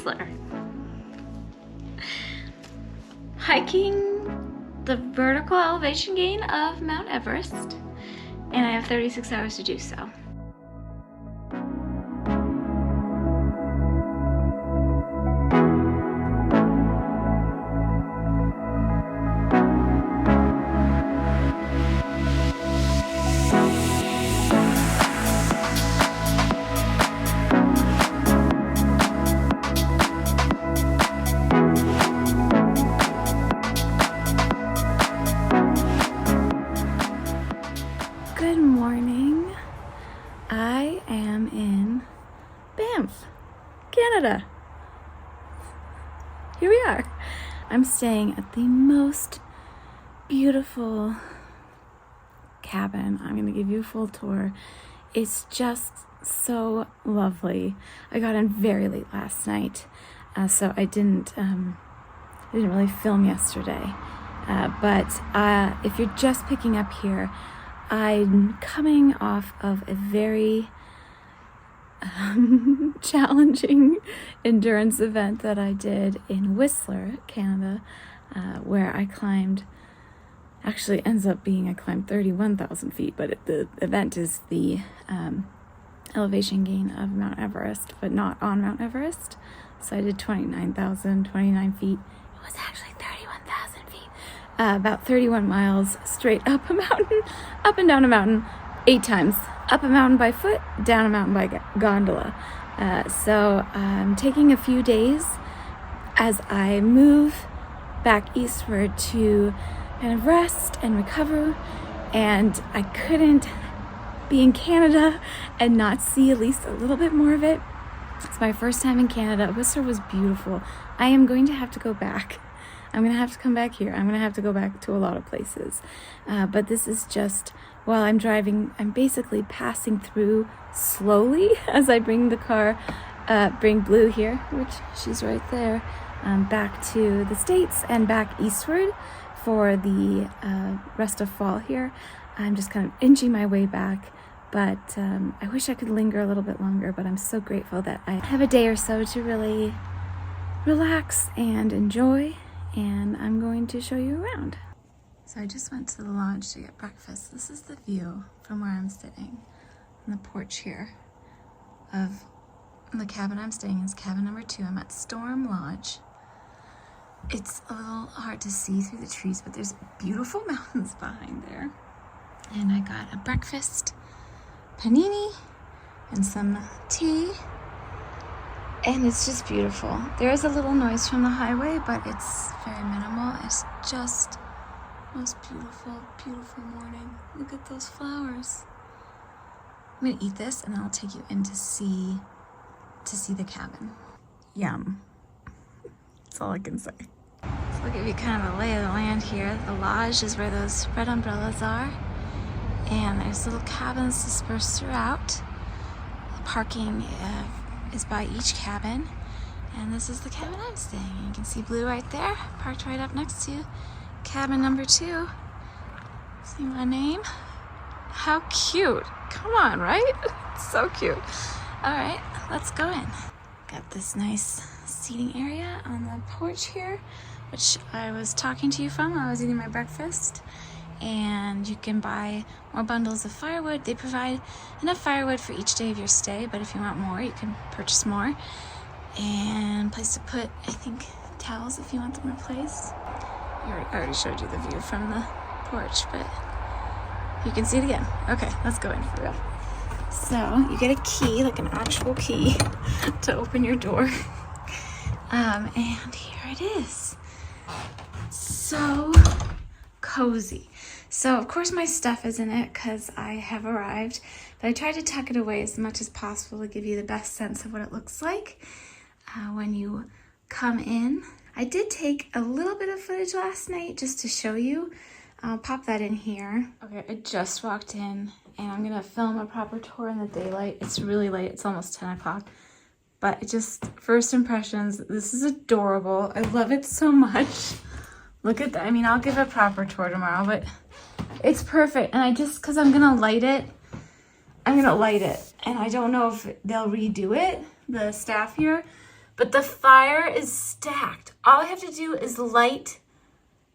Whistler. Hiking the vertical elevation gain of Mount Everest, and I have 36 hours to do so. Good morning. I am in Banff, Canada. Here we are. I'm staying at the most beautiful cabin. I'm going to give you a full tour. It's just so lovely. I got in very late last night, so I didn't really film yesterday. But if you're just picking up here, I'm coming off of a very challenging endurance event that I did in Whistler, Canada, where I climbed, actually ends up being I climbed 31,000 feet, but the event is the elevation gain of Mount Everest, but not on Mount Everest. So I did 29 feet. It was actually 31,000 feet. About 31 miles straight up a mountain, up and down a mountain 8 times. Up a mountain by foot, down a mountain by gondola. So I'm taking a few days as I move back eastward to kind of rest and recover. And I couldn't be in Canada and not see at least a little bit more of it. It's my first time in Canada. Whistler was beautiful. I am going to have to go back. I'm going to have to come back here. I'm going to have to go back to a lot of places. But this is just, while I'm driving, I'm basically passing through slowly as I bring the car, bring Blue here, which she's right there, back to the States and back eastward for the rest of fall here. I'm just kind of inching my way back. But I wish I could linger a little bit longer, but I'm so grateful that I have a day or so to really relax and enjoy. And I'm going to show you around. So I just went to the lodge to get breakfast. This is the view from where I'm sitting on the porch here of the cabin I'm staying in. Is cabin number 2. I'm at Storm Lodge. It's a little hard to see through the trees, but there's beautiful mountains behind there. And I got a breakfast, panini, and some tea. And it's just beautiful. There is a little noise from the highway, but it's very minimal. It's just the most beautiful, beautiful morning. Look at those flowers. I'm gonna eat this and then I'll take you in to see the cabin. Yum. That's all I can say. So I'll give you kind of a lay of the land here. The lodge is where those red umbrellas are. And there's little cabins dispersed throughout. The parking is by each cabin, and this is the cabin I'm staying in. You can see Blue right there, parked right up next to you. Cabin number 2. See my name? How cute. Come on, right? It's so cute. All right, let's go in. Got this nice seating area on the porch here, which I was talking to you from while I was eating my breakfast. And you can buy more bundles of firewood. They provide enough firewood for each day of your stay, but if you want more, you can purchase more. And place to put, I think, towels if you want them replaced. I already showed you the view from the porch, but you can see it again. Okay, let's go in for real. So you get a key, like an actual key, to open your door. And here it is. So cozy. So of course my stuff is in it because I have arrived, but I tried to tuck it away as much as possible to give you the best sense of what it looks like when you come in. I did take a little bit of footage last night just to show you. I'll pop that in here. Okay, I just walked in and I'm gonna film a proper tour in the daylight. It's really late, it's almost 10 o'clock. But it just, first impressions, this is adorable. I love it so much. Look at that. I mean, I'll give a proper tour tomorrow, but it's perfect. And I just, because I'm gonna light it, and I don't know if they'll redo it, the staff here, but the fire is stacked. All I have to do is light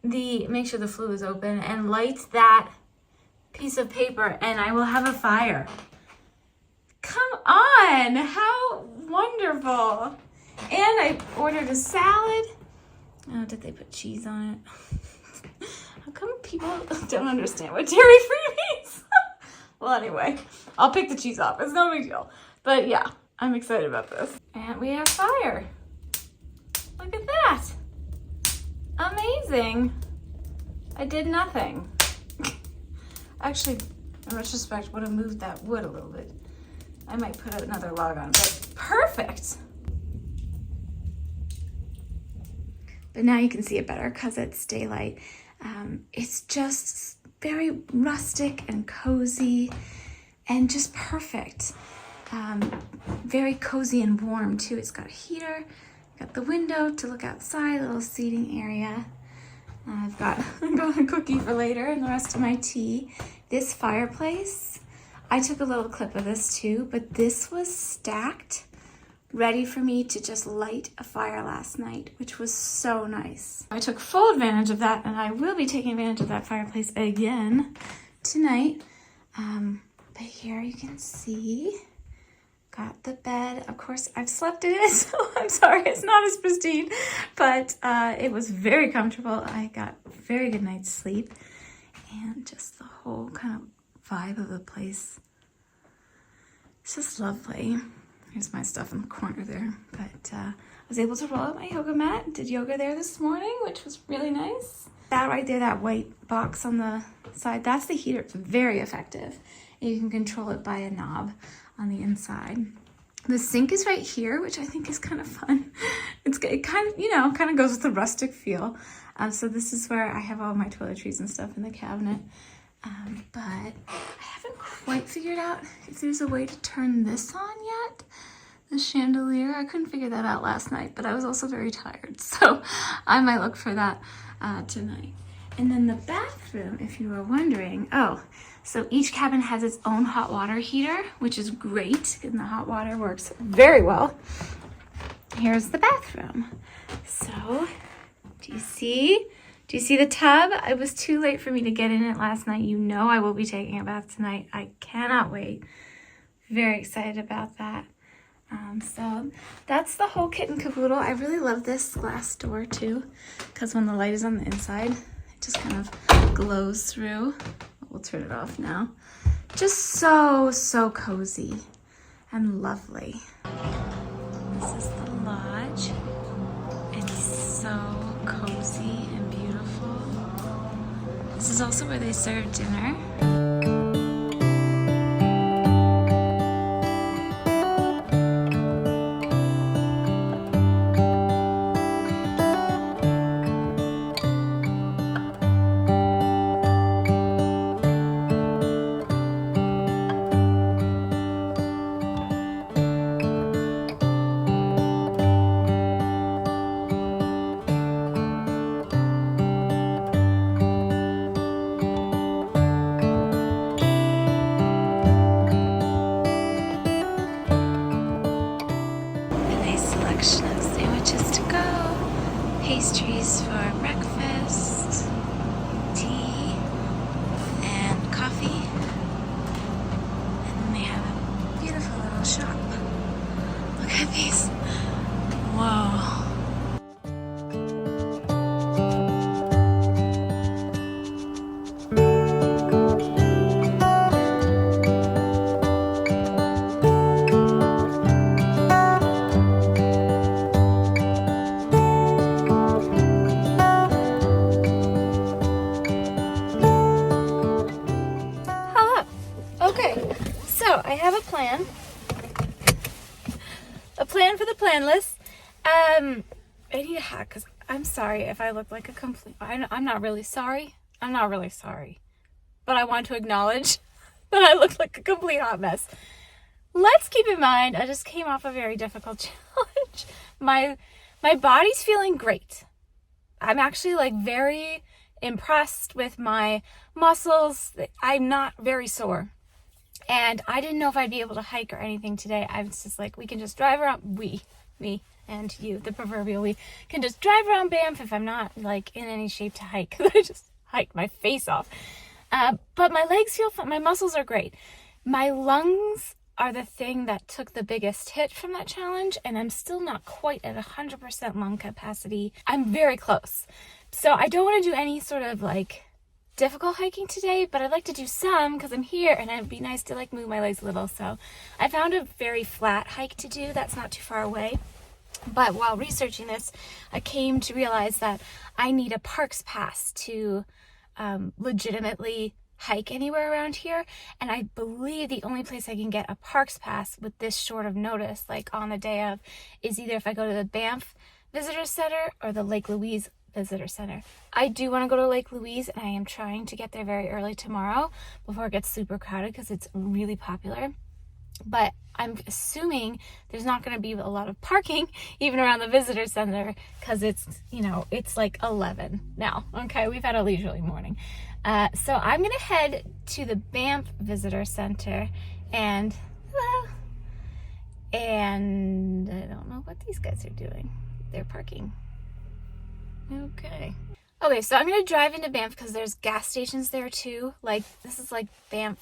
make sure the flue is open and light that piece of paper and I will have a fire. Come on, how wonderful. And I ordered a salad. Oh, did they put cheese on it? How come people don't understand what dairy-free means? Well, anyway, I'll pick the cheese off. It's no big deal. But yeah, I'm excited about this. And we have fire. Look at that. Amazing. I did nothing. Actually, in retrospect, would have moved that wood a little bit. I might put another log on, but perfect. But now you can see it better because it's daylight. It's just very rustic and cozy and just perfect. Very cozy and warm too. It's got a heater, got the window to look outside, a little seating area. I've got a cookie for later and the rest of my tea. This fireplace, I took a little clip of this too, but this was stacked, ready for me to just light a fire last night, which was so nice. I took full advantage of that, and I will be taking advantage of that fireplace again tonight. But here you can see, got the bed. Of course, I've slept in it, so I'm sorry it's not as pristine, but it was very comfortable. I got a very good night's sleep, and just the whole kind of vibe of the place. It's just lovely. Here's my stuff in the corner there, but I was able to roll out my yoga mat. Did yoga there this morning, which was really nice. That right there, that white box on the side, that's the heater. It's very effective. And you can control it by a knob on the inside. The sink is right here, which I think is kind of fun. It kind of, kind of goes with the rustic feel. So this is where I have all my toiletries and stuff in the cabinet. But I haven't quite figured out if there's a way to turn this on yet. The chandelier, I couldn't figure that out last night, but I was also very tired. So I might look for that tonight. And then the bathroom, if you were wondering, so each cabin has its own hot water heater, which is great, and the hot water works very well. Here's the bathroom. So, do you see the tub? It was too late for me to get in it last night. You know I will be taking a bath tonight. I cannot wait. Very excited about that. So that's the whole kit and caboodle. I really love this glass door too, because when the light is on the inside, it just kind of glows through. We'll turn it off now. Just so cozy and lovely. This is the lodge. It's so cozy and beautiful. This is also where they serve dinner. Of sandwiches to go, pastries for breakfast, tea, and coffee. And then they have a beautiful little shop. Look at these. Whoa. I have a plan. A plan for the planless. I need a hat because I'm sorry if I look like a complete... I'm not really sorry. I'm not really sorry. But I want to acknowledge that I look like a complete hot mess. Let's keep in mind, I just came off a very difficult challenge. My body's feeling great. I'm actually very impressed with my muscles. I'm not very sore. And I didn't know if I'd be able to hike or anything today. I was just like, we can just drive around. me and you, the proverbial we, can just drive around Banff if I'm not like in any shape to hike. I just hiked my face off. But my legs feel fine. My muscles are great. My lungs are the thing that took the biggest hit from that challenge, and I'm still not quite at 100% lung capacity. I'm very close. So I don't want to do any sort of like difficult hiking today, but I'd like to do some because I'm here and it'd be nice to like move my legs a little. So I found a very flat hike to do that's not too far away. But while researching this, I came to realize that I need a parks pass to legitimately hike anywhere around here. And I believe the only place I can get a parks pass with this short of notice, like on the day of, is either if I go to the Banff Visitor Center or the Lake Louise Visitor Center. I do want to go to Lake Louise, and I am trying to get there very early tomorrow before it gets super crowded because it's really popular. But I'm assuming there's not going to be a lot of parking even around the visitor center because it's, you know, it's like 11 now. Okay, we've had a leisurely morning. So I'm going to head to the Banff Visitor Center and I don't know what these guys are doing. They're parking. Okay, so I'm going to drive into Banff because there's gas stations there too. Like, this is like Banff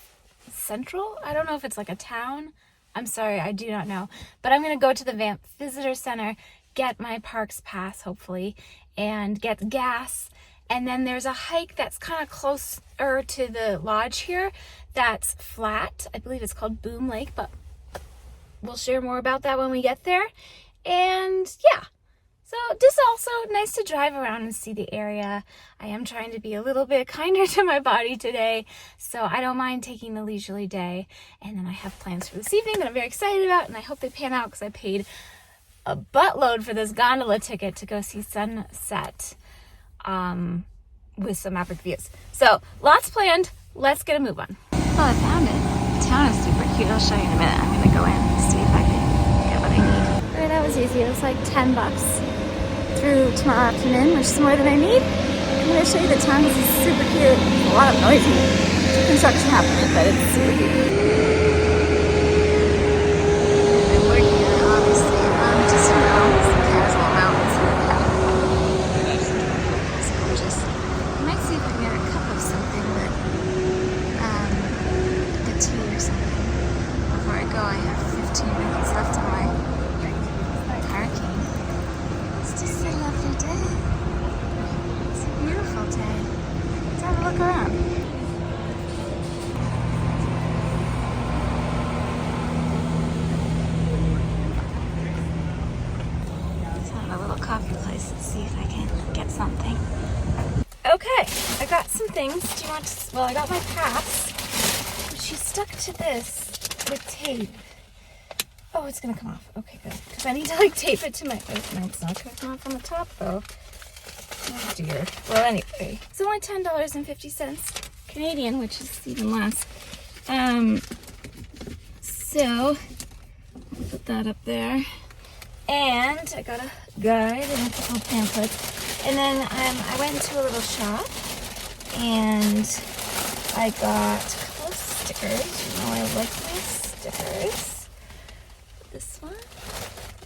Central. I don't know if it's like a town. I'm sorry, I do not know. But I'm going to go to the Banff Visitor Center, get my parks pass, hopefully, and get gas. And then there's a hike that's kind of closer to the lodge here that's flat. I believe it's called Boom Lake, but we'll share more about that when we get there. And yeah. So just also nice to drive around and see the area. I am trying to be a little bit kinder to my body today, so I don't mind taking the leisurely day. And then I have plans for this evening that I'm very excited about, and I hope they pan out because I paid a buttload for this gondola ticket to go see sunset with some epic views. So lots planned. Let's get a move on. Well, I found it. The town is super cute. I'll show you in a minute. I'm going to go in and see if I can get what I need. All right, that was easy. It was like $10 through tomorrow afternoon, which is more than I need. I'm going to show you the town. This is super cute. A lot of noisy construction happening, but it's super cute. I'm working on obviously just the Caswell Mountains in the back. It's gorgeous. I might see if I can get a cup of something, but like a tea or something. Before I go, I have 15 minutes left on my parking. It's just a lovely day. It's a beautiful day. Let's have a look around. Let's find a little coffee place and see if I can get something. Okay, I got some things. Do you want to, well, I got my pass, but she's stuck to this with tape. Oh, it's gonna come off. Okay, good. Because I need to like tape it to my. Oh, no, it's not gonna come off on the top though. Oh dear. Well, anyway, it's only $10.50 Canadian, which is even less. So I'll put that up there. And I got a guide and a couple pamphlets. And then I went into a little shop and I got a couple of stickers. You know, I like my stickers. This one,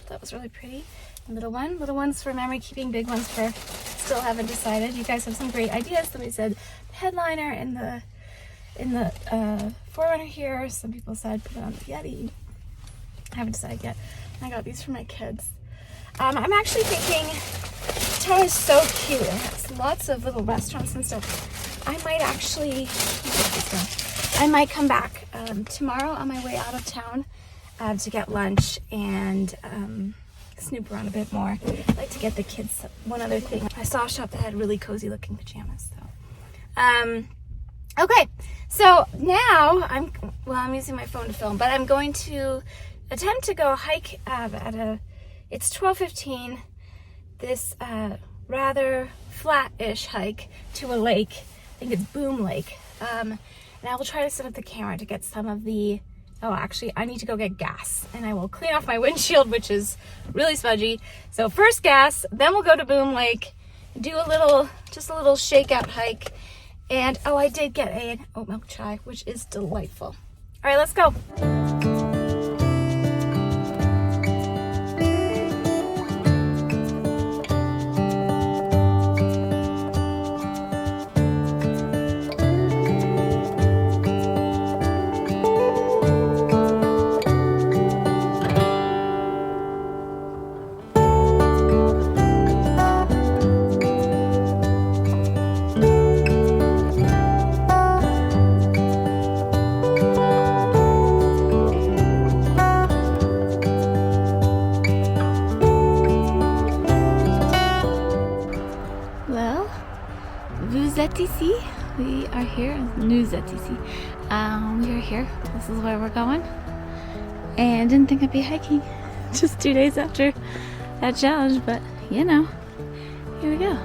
that was really pretty. Little ones for memory keeping, big ones for still haven't decided. You guys have some great ideas. Somebody said the headliner in the Forerunner here. Some people said put it on the Yeti. I haven't decided yet. I got these for my kids. I'm actually thinking the town is so cute. It has lots of little restaurants and stuff. I might actually, I might come back tomorrow on my way out of town to get lunch and snoop around a bit more. I'd like to get the kids one other thing. I saw a shop that had really cozy looking pajamas. So, okay, so now I'm using my phone to film, but I'm going to attempt to go hike it's 12:15. This rather flat-ish hike to a lake. I think it's Boom Lake. And I will try to set up the camera to get some of the. Oh, actually, I need to go get gas, and I will clean off my windshield, which is really smudgy. So first gas, then we'll go to Boom Lake, do just a little shakeout hike, and oh, I did get an oat milk chai, which is delightful. All right, let's go. ZTC. We are here. New ZTC. We are here. This is where we're going. And didn't think I'd be hiking just 2 days after that challenge, but you know, here we go.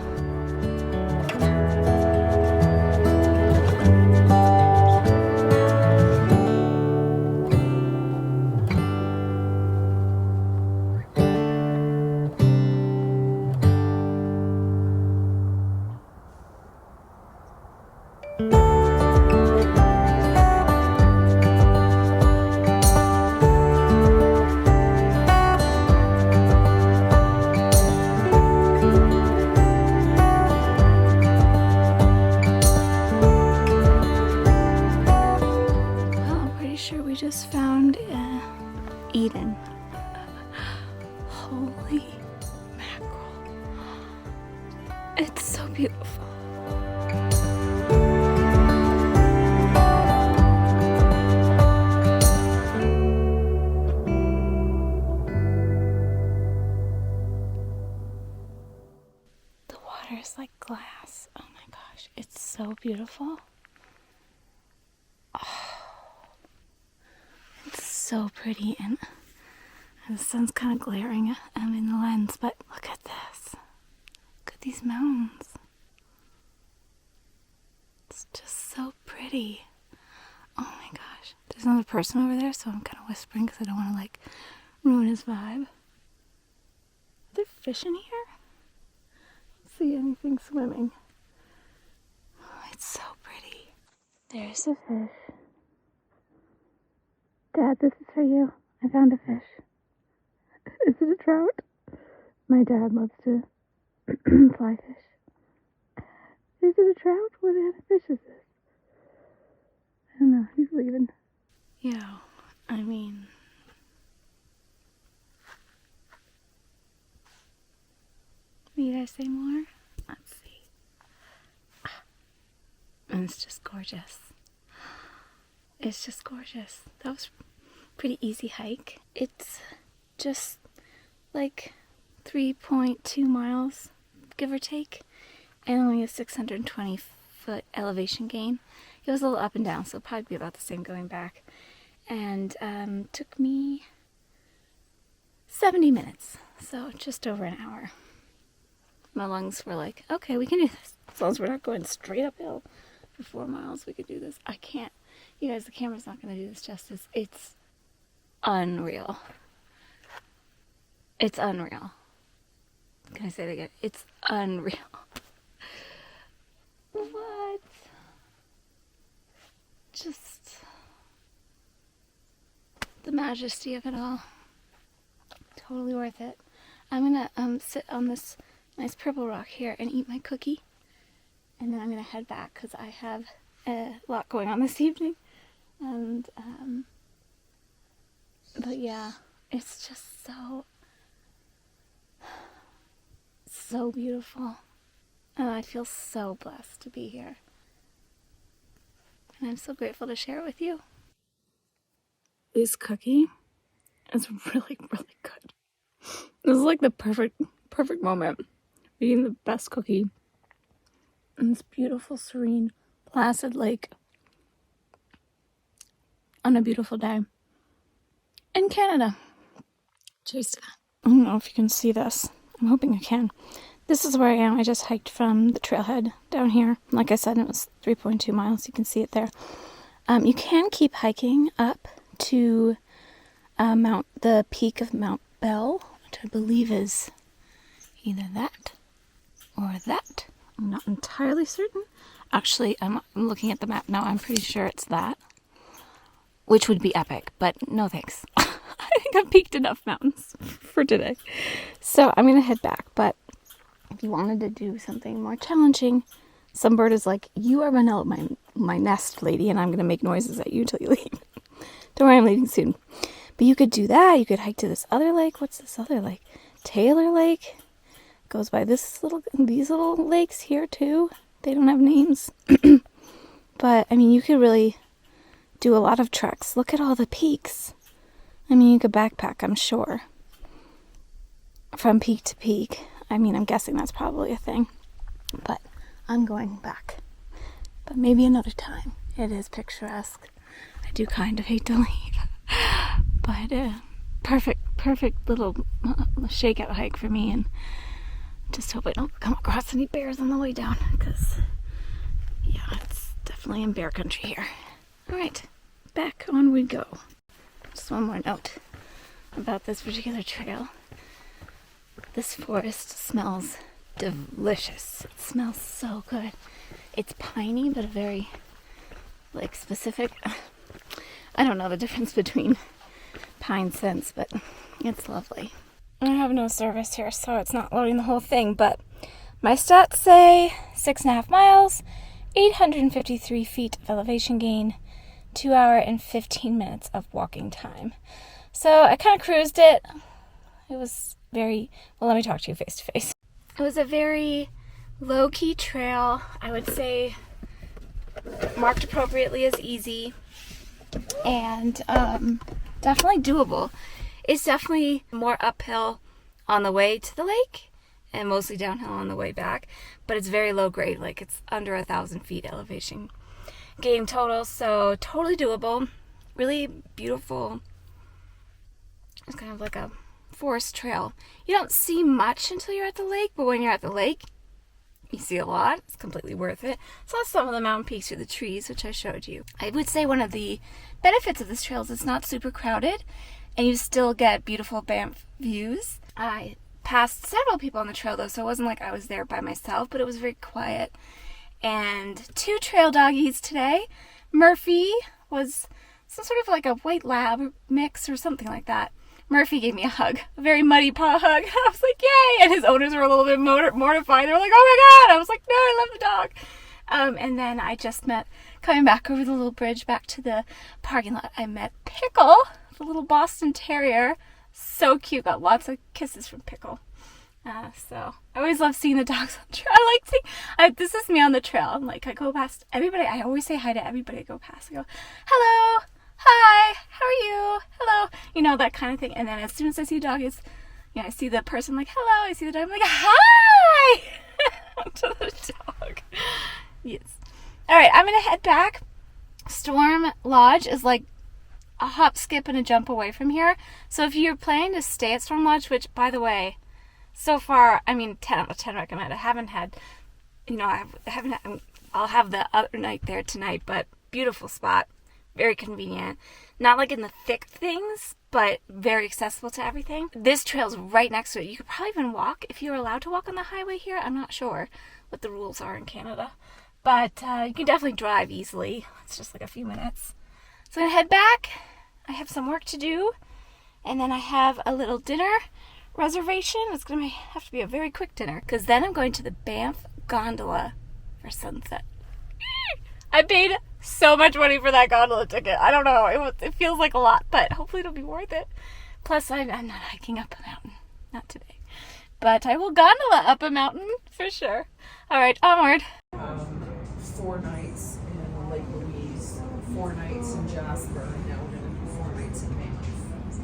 Just found Eden. Holy mackerel. It's so beautiful. The water is like glass. Oh my gosh, it's so beautiful. So pretty, and the sun's kind of glaring in the lens, but look at this. Look at these mountains. It's just so pretty. Oh my gosh. There's another person over there, so I'm kind of whispering because I don't want to like ruin his vibe. Are there fish in here? I don't see anything swimming. Oh, it's so pretty. There's a fish. Dad, this is for you. I found a fish. Is it a trout? My dad loves to fly fish. Is it a trout? What kind of fish is this? I don't know. He's leaving. Yeah, I mean... Need I say more? Let's see. And it's just gorgeous. It's just gorgeous. That was a pretty easy hike. It's just like 3.2 miles, give or take, and only a 620 foot elevation gain. It was a little up and down, so it'll probably be about the same going back. And took me 70 minutes, so just over an hour. My lungs were like, okay, we can do this. As long as we're not going straight uphill for 4 miles, we could do this. I can't. You guys, the camera's not going to do this justice. It's unreal. It's unreal. Can I say that again? It's unreal. What? Just the majesty of it all. Totally worth it. I'm going to sit on this nice purple rock here and eat my cookie. And then I'm going to head back because I have a lot going on this evening. And, but yeah, it's just so beautiful. And I feel so blessed to be here. And I'm so grateful to share it with you. This cookie is really, really good. This is like the perfect moment. Eating the best cookie in this beautiful, serene, placid lake. On a beautiful day in Canada. Cheers to that. I don't know if you can see this. I'm hoping you can. This is where I am. I just hiked from the trailhead down here. Like I said, it was 3.2 miles. You can see it there. You can keep hiking up to the peak of Mount Bell, which I believe is either that or that. I'm not entirely certain. Actually, I'm looking at the map now. I'm pretty sure it's that. Which would be epic, but no thanks. I think I've peaked enough mountains for today. So I'm going to head back, but if you wanted to do something more challenging, some bird is like, you are running out my nest, lady, and I'm going to make noises at you till you leave. Don't worry, I'm leaving soon. But you could do that. You could hike to this other lake. What's this other lake? Taylor Lake. Goes by these little lakes here too. They don't have names. But, I mean, you could really do a lot of treks. Look at all the peaks. I mean, you could backpack, I'm sure. From peak to peak. I mean, I'm guessing that's probably a thing. But I'm going back. but maybe another time. It is picturesque. I do kind of hate to leave, but perfect little shakeout hike for me, and just hope I don't come across any bears on the way down, because yeah, it's definitely in bear country here. All right, back on we go. Just one more note about this particular trail. This forest smells delicious. It smells so good. It's piney, but a very like specific. I don't know the difference between pine scents, but it's lovely. I have no service here, so it's not loading the whole thing, but my stats say 6.5 miles, 853 feet of elevation gain, 2 hours and 15 minutes of walking time. So I kind of cruised it. It was very, well, let me talk to you face to face. It was a very low-key trail. I would say marked appropriately as easy, and definitely doable. It's definitely more uphill on the way to the lake and mostly downhill on the way back, but it's very low grade, like it's under 1,000 feet elevation gain total, so totally doable. Really beautiful. It's kind of like a forest trail. You don't see much until you're at the lake, but when you're at the lake, you see a lot. It's completely worth it. Saw some of the mountain peaks through the trees, which I showed you. I would say one of the benefits of this trail is it's not super crowded, and you still get beautiful Banff views. I passed several people on the trail, though, so it wasn't like I was there by myself, but it was very quiet. And 2 trail doggies today. Murphy was some sort of like a white lab mix or something like that. Murphy gave me a hug, a very muddy paw hug. I was like, yay! And his owners were a little bit mortified. They were like, oh my god! I was like, no, I love the dog. And then I just met, coming back over the little bridge back to the parking lot, I met Pickle, the little Boston Terrier. So cute. Got lots of kisses from Pickle. So I always love seeing the dogs on the trail. I like seeing, this is me on the trail. I'm like, I go past everybody. I always say hi to everybody I go past. I go, hello. Hi, how are you? Hello. You know, that kind of thing. And then as soon as I see a dog, it's, you know, I see the person, I'm like, hello. I see the dog, I'm like, hi! To the dog. Yes. All right, I'm going to head back. Storm Lodge is like a hop, skip, and a jump away from here. So if you're planning to stay at Storm Lodge, which, by the way, so far, I mean, 10 out of 10 recommend. I haven't had, you know, I haven't had, I'll have the other night there tonight, but beautiful spot. Very convenient. Not like in the thick things, but very accessible to everything. This trail's right next to it. You could probably even walk if you're allowed to walk on the highway here. I'm not sure what the rules are in Canada, but you can definitely drive easily. It's just like a few minutes. So I'm gonna head back. I have some work to do, and then I have a little dinner reservation. It's gonna have to be a very quick dinner, because then I'm going to the Banff Gondola for sunset. I paid so much money for that gondola ticket. I don't know. It feels like a lot, but hopefully it'll be worth it. Plus, I'm not hiking up a mountain. Not today. But I will gondola up a mountain for sure. All right, onward. 4 nights in Lake Louise, 4 nights in Jasper, and now we're going to do 4 nights in Banff.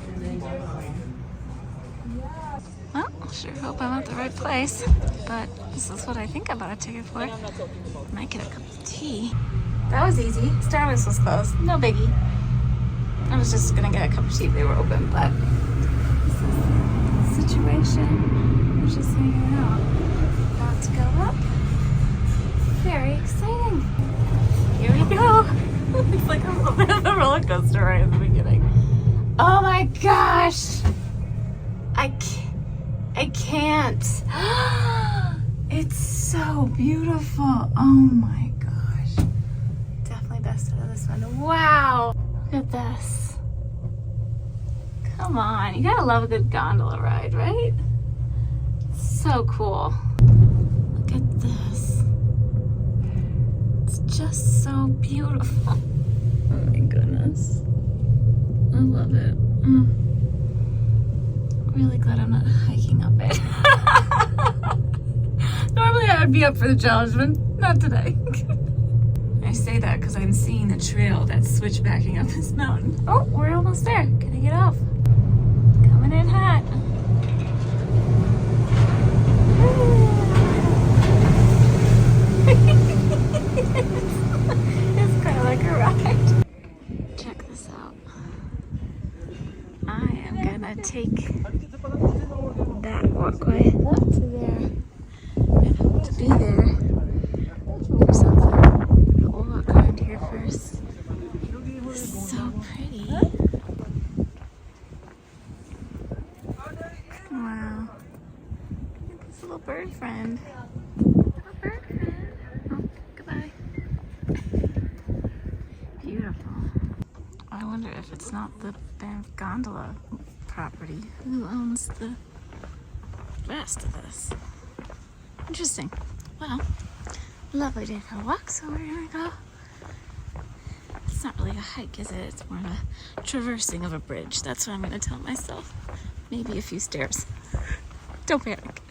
And then Well, I sure hope I'm at the right place, but this is what I think I bought a ticket for. Might get a cup of tea. That was easy. Starbucks was closed. No biggie. I was just gonna get a cup of tea if they were open, but this is the situation. We're just hanging out. About to go up. Very exciting. Here we go. It's like a little bit of a roller coaster right at the beginning. Oh my gosh! I can't. It's so beautiful. Oh my gosh. Definitely best out of this one. Wow. Look at this. Come on. You gotta love a good gondola ride, right? So cool. Look at this. It's just so beautiful. Oh my goodness. I love it. Really glad I'm not hiking up it. Normally I would be up for the challenge, but not today. I say that because I'm seeing the trail that's switchbacking up this mountain. Oh, we're almost there. Gonna get off. Coming in hot. take that walkway up to there and hope to be there or something. We'll walk around here first. This is so pretty. Wow. Look at this little bird friend. Little bird friend. Oh, goodbye. Beautiful. I wonder if it's not the Banff Gondola property. Who owns the rest of this? Interesting. Well, lovely day for a walk, so we're gonna go. It's not really a hike, is it? It's more of a traversing of a bridge. That's what I'm gonna tell myself. Maybe a few stairs. Don't panic.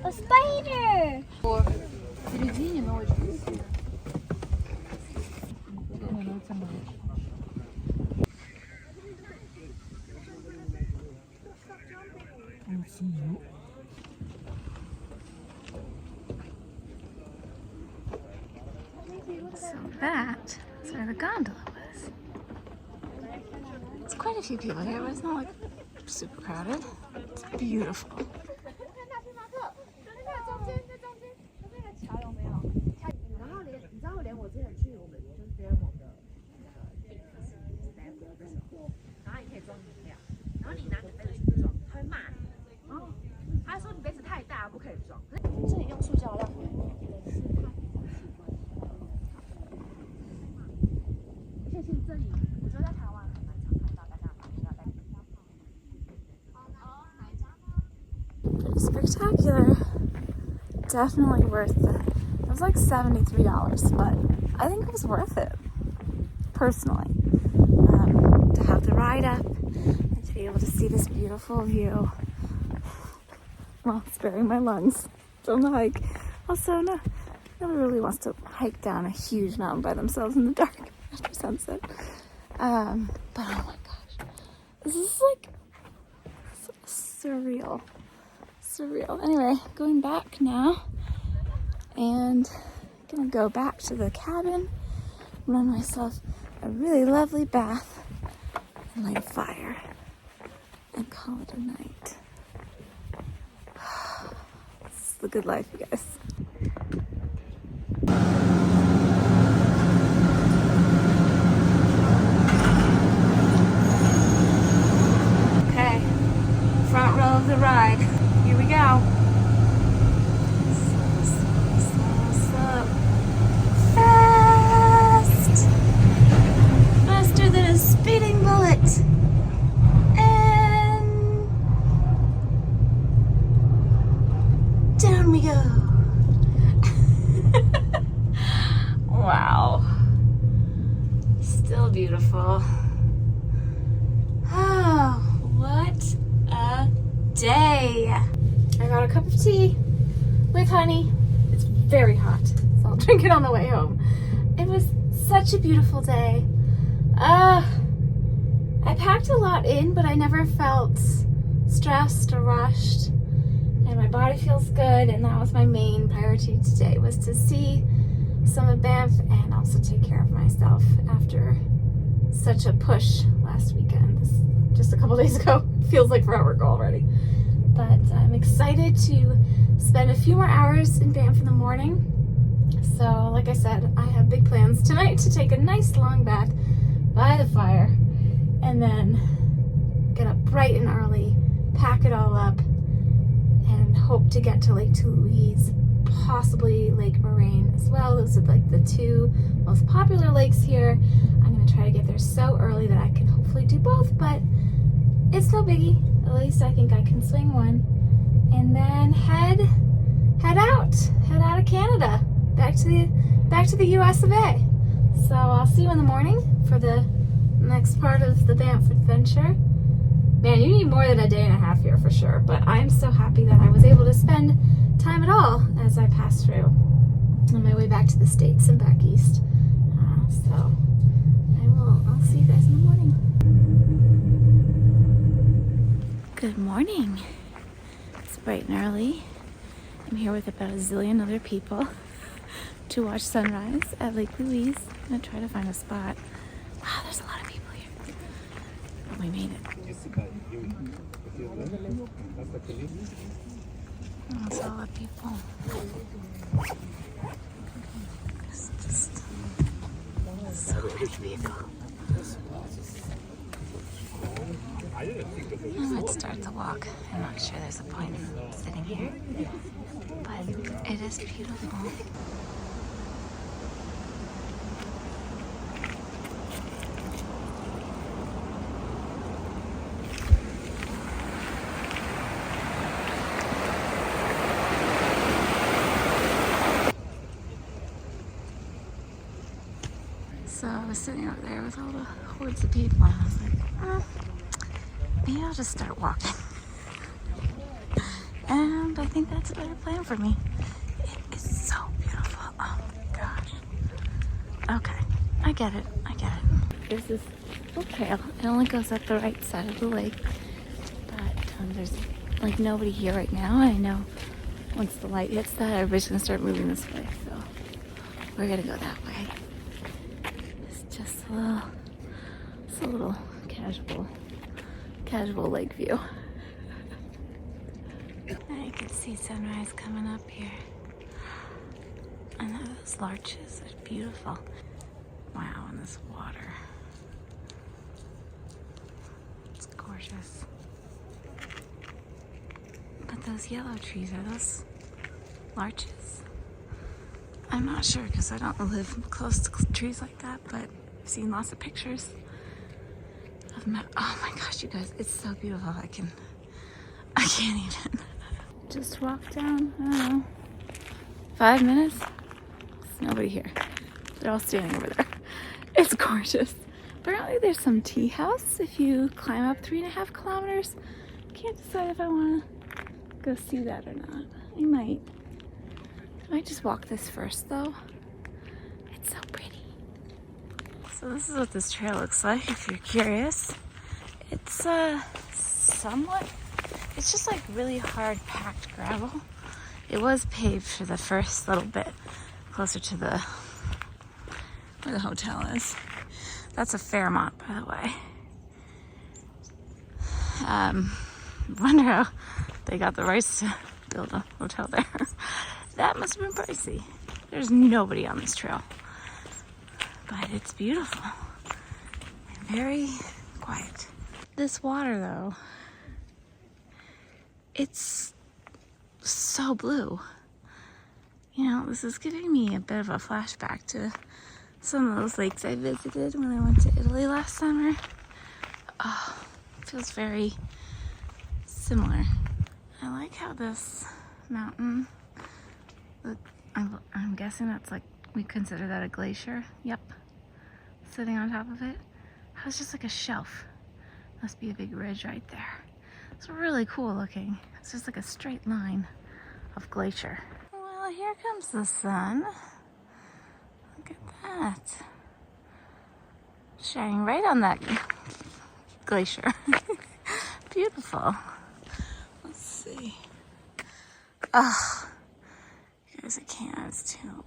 A spider! So that's where the gondola was. It's quite a few people here, but it's not like super crowded. It's beautiful. Spectacular. Definitely worth it. It was like $73, but I think it was worth it, personally. To have the ride up and to be able to see this beautiful view while sparing my lungs from the hike. Also, nobody really wants to hike down a huge mountain by themselves in the dark after sunset. But oh my gosh, this is like surreal. Anyway, going back now and gonna go back to the cabin, run myself a really lovely bath and light a fire and call it a night. This is the good life, you guys. Okay, front row of the ride. Here we go. Slow. Fast. Faster than a speeding bullet. And down we go. Wow. Still beautiful. Oh, what a day. I got a cup of tea with honey. It's very hot, so I'll drink it on the way home. It was such a beautiful day. I packed a lot in, but I never felt stressed or rushed. And my body feels good, and that was my main priority today, was to see some of Banff and also take care of myself after such a push last weekend. Just a couple days ago. Feels like forever ago already. But I'm excited to spend a few more hours in Banff in the morning. So, like I said, I have big plans tonight to take a nice long bath by the fire and then get up bright and early, pack it all up, and hope to get to Lake Louise, possibly Lake Moraine as well. Those are like the two most popular lakes here. I'm going to try to get there so early that I can hopefully do both, but it's no biggie. At least I think I can swing one. And then head out of Canada, back to the US of A. So I'll see you in the morning for the next part of the Banff adventure. Man, you need more than a day and a half here for sure, but I'm so happy that I was able to spend time at all as I passed through on my way back to the States and back east. So I'll see you guys in the morning. Good morning. It's bright and early. I'm here with about a zillion other people to watch sunrise at Lake Louise. I'm gonna try to find a spot. Wow, there's a lot of people here. But we made it. That's all the people. It's just so many people. Let's start the walk. I'm not sure there's a point in sitting here, but it is beautiful. So I was sitting out there with all the hordes of people and I was like, maybe I'll just start walking. And I think that's a better plan for me. It is so beautiful. Oh my gosh. Okay, I get it. There's this little trail. It only goes up the right side of the lake. But there's like nobody here right now. I know once the light hits that, everybody's gonna start moving this way. So we're gonna go that way. It's just a little casual lake view. Now you can see sunrise coming up here. And those larches are beautiful. Wow, and this water. It's gorgeous. But those yellow trees, are those larches? I'm not sure because I don't live close to trees like that, but I've seen lots of pictures of them. Oh my gosh, you guys, it's so beautiful. I can't even. Just walk down, I don't know, 5 minutes. There's nobody here. They're all standing over there. It's gorgeous. Apparently there's some tea house if you climb up 3.5 kilometers. Can't decide if I want to go see that or not. I might just walk this first though. It's so pretty. So this is what this trail looks like if you're curious. It's it's just like really hard packed gravel. It was paved for the first little bit closer to where the hotel is. That's a Fairmont, by the way. Wonder how they got the rights to build a hotel there. That must have been pricey. There's nobody on this trail, but it's beautiful and very quiet. This water though, it's so blue. You know, this is giving me a bit of a flashback to some of those lakes I visited when I went to Italy last summer. Oh, it feels very similar. I like how this mountain, look, I'm guessing that's like, we consider that a glacier. Yep, sitting on top of it. How it's just like a shelf. Must be a big ridge right there. It's really cool looking. It's just like a straight line of glacier. Well, here comes the sun. Look at that. Shining right on that glacier. Beautiful. Let's see. Oh, guys, I can't.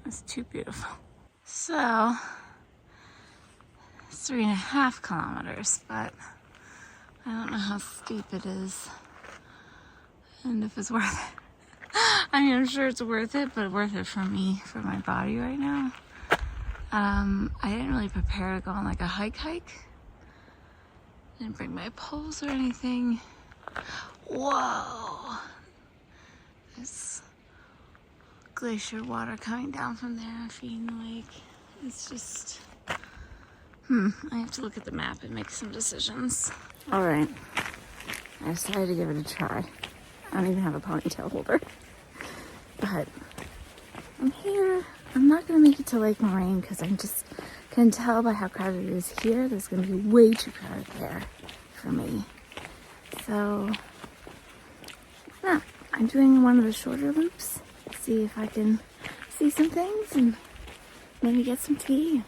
It's too beautiful. So, it's 3.5 kilometers, but I don't know how steep it is and if it's worth it. I mean, I'm sure it's worth it, but worth it for me, for my body right now. I didn't really prepare to go on like a hike. Didn't bring my poles or anything. Whoa! There's glacier water coming down from there, feeding the lake. It's just, I have to look at the map and make some decisions. All right, I decided to give it a try. I don't even have a ponytail holder, but I'm here. I'm not gonna make it to Lake Moraine because I'm just can tell by how crowded it is here. There's gonna be way too crowded there for me. So, yeah, I'm doing one of the shorter loops. See if I can see some things and maybe get some tea.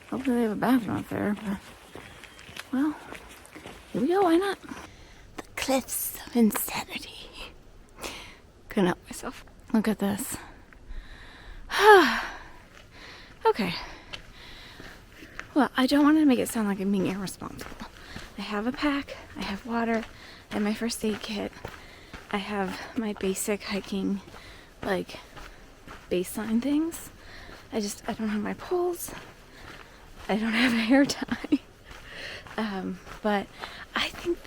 Hopefully they have a bathroom up there, but, well, here we go, why not? The cliffs of insanity. Couldn't help myself. Look at this. Okay. Well, I don't want to make it sound like I'm being irresponsible. I have a pack, I have water, I have my first aid kit, I have my basic hiking, like, baseline things. I don't have my poles. I don't have a hair tie. But I think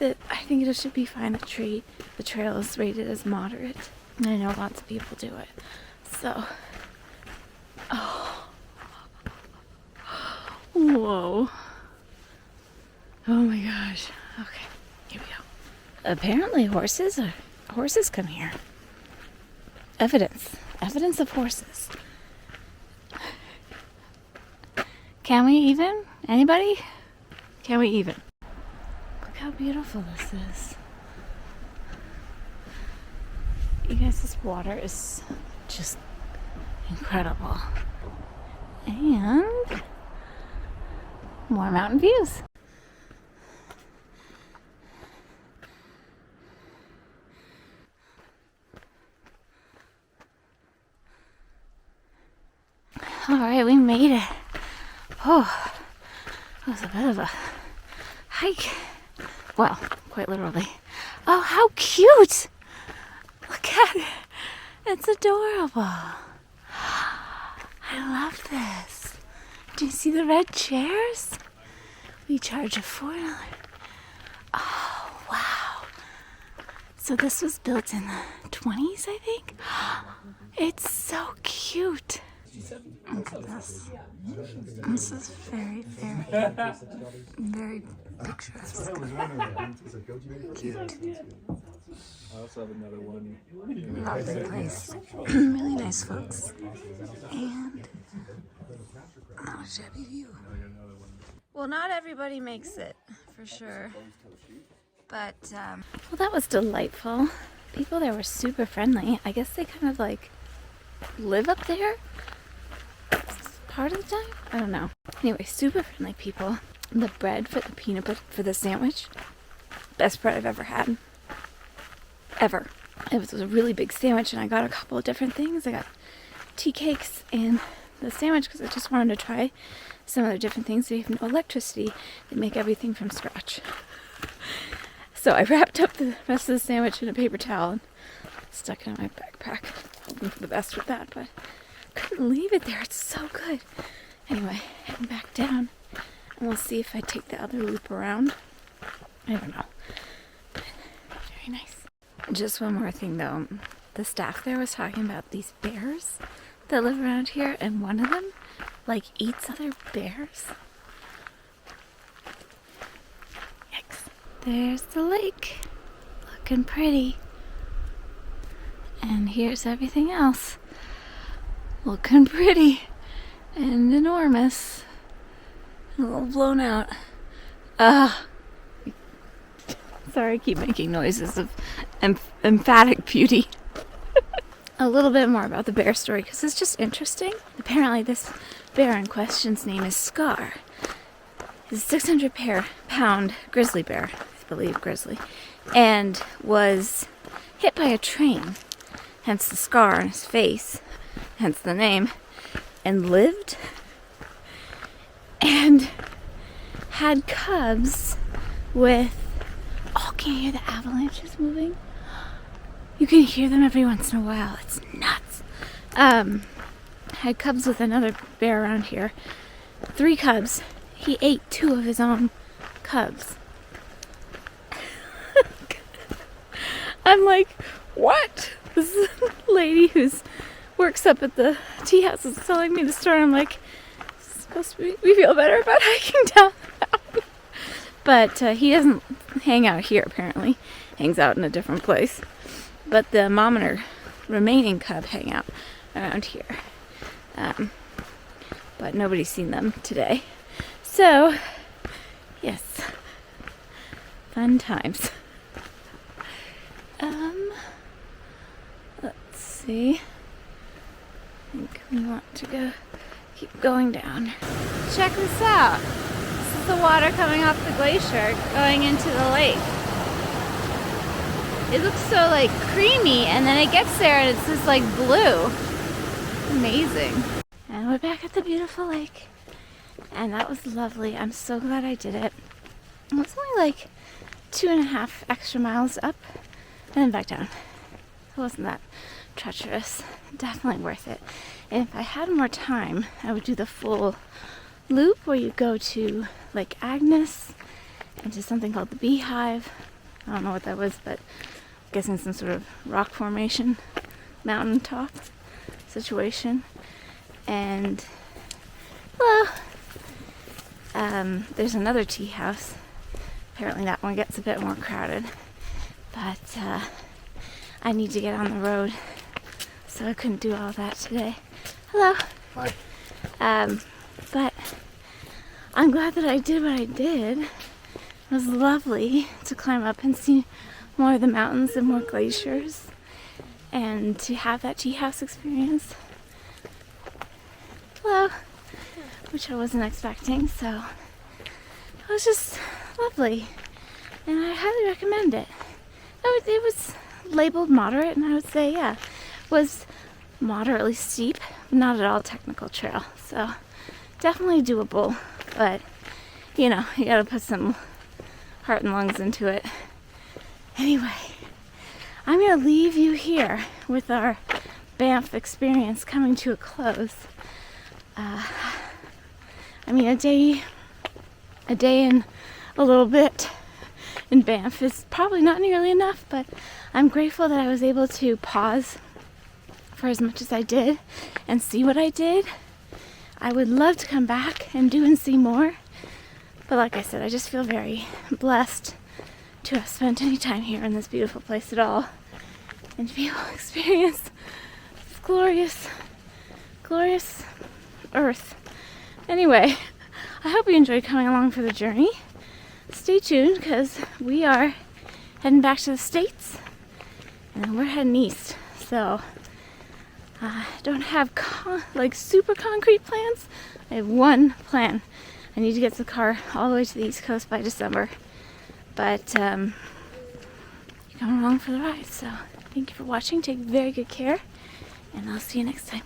it should be fine. The trail is rated as moderate. And I know lots of people do it. So, whoa. Oh my gosh. Okay, here we go. Apparently horses come here. Evidence of horses. Can we even? Anybody? Can we even? Look how beautiful this is. You guys, this water is just incredible. And more mountain views. All right, we made it. Oh, that was a bit of a hike. Well, quite literally. Oh, how cute! Look at it. It's adorable. I love this. Do you see the red chairs? We charge a $4. Oh, wow. So this was built in the 20s, I think. It's so cute. Look at this. This is very, very, very picturesque. Cute. I also have another one. Lovely place. Really nice folks. And not a shabby view. Well, not everybody makes it, for sure. But, well, that was delightful. People there were super friendly. I guess they kind of like live up there part of the time? I don't know. Anyway, super friendly people. The bread for the peanut butter for the sandwich. Best bread I've ever had. Ever. It was a really big sandwich and I got a couple of different things. I got tea cakes and the sandwich because I just wanted to try some other different things. They have no electricity. They make everything from scratch. So I wrapped up the rest of the sandwich in a paper towel and stuck it in my backpack. Hoping for the best with that, but couldn't leave it there. It's so good. Anyway, heading back down and we'll see if I take the other loop around. I don't know. But very nice. Just one more thing though. The staff there was talking about these bears that live around here, and one of them like eats other bears. Yikes. There's the lake. Looking pretty. And here's everything else. Looking pretty and enormous. A little blown out. Sorry, I keep making noises of emphatic beauty. A little bit more about the bear story because it's just interesting. Apparently this bear in question's name is Scar. He's a 600-pound grizzly bear, I believe grizzly, and was hit by a train, hence the scar on his face, hence the name, and lived and had cubs with, oh, can you hear the avalanches moving? You can hear them every once in a while. It's nuts. Had cubs with another bear around here. 3 cubs. He ate 2 of his own cubs. I'm like, what? This lady who's works up at the tea house is telling me the story. I'm like, supposed to be, we feel better about hiking down the mountain. But he doesn't hang out here apparently. Hangs out in a different place. But the mom and her remaining cub hang out around here. But nobody's seen them today. So, yes. Fun times. Let's see. I think we want to keep going down. Check this out. This is the water coming off the glacier going into the lake. It looks so like creamy, and then it gets there and it's just like blue. Amazing. And we're back at the beautiful lake. And that was lovely. I'm so glad I did it. It was only like 2.5 extra miles up and then back down. It wasn't that treacherous. Definitely worth it. And if I had more time, I would do the full loop where you go to Lake Agnes and to something called the Beehive. I don't know what that was, but I'm guessing some sort of rock formation, mountaintop situation. And hello. There's another tea house. Apparently that one gets a bit more crowded, but I need to get on the road, so I couldn't do all that today. Hello. Hi. But I'm glad that I did what I did. It was lovely to climb up and see more of the mountains and more glaciers, and to have that tea house experience. Hello. Which I wasn't expecting, so it was just lovely, and I highly recommend it. It was labeled moderate, and I would say, yeah, it was moderately steep, but not at all technical trail, so definitely doable, but you know, you gotta put some heart and lungs into it. Anyway, I'm gonna leave you here with our Banff experience coming to a close. I mean, a day and a little bit in Banff is probably not nearly enough, but I'm grateful that I was able to pause for as much as I did and see what I did. I would love to come back and do and see more, but like I said, I just feel very blessed to have spent any time here in this beautiful place at all, and to be able to experience this glorious, glorious earth. Anyway, I hope you enjoyed coming along for the journey. Stay tuned, because we are heading back to the States, and we're heading east. So I don't have like super concrete plans. I have one plan. I need to get the car all the way to the East Coast by December. But you're coming along for the ride. So thank you for watching. Take very good care, and I'll see you next time.